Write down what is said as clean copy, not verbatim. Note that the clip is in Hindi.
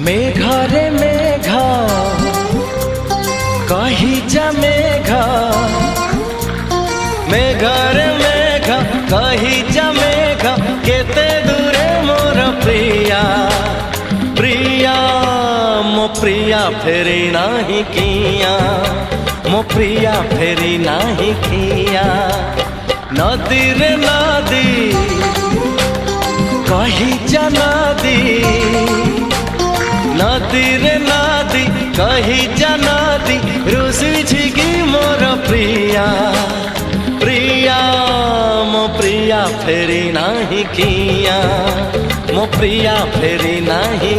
मेघरे मेघ कही जा मेघ, मेघरे मेघ कही जा मेघ, केते दूरे मोर प्रिया प्रिया मो प्रिया फेरी नाही किया, मो प्रिया फेरी नाही किया। नदी रे नदी कही जा नदी, नदी रे नदी कही जा नदी, रुसी छिगी मोर प्रिया प्रिया मो प्रिया फेरी नाही किया, मो प्रिया फेरी नाही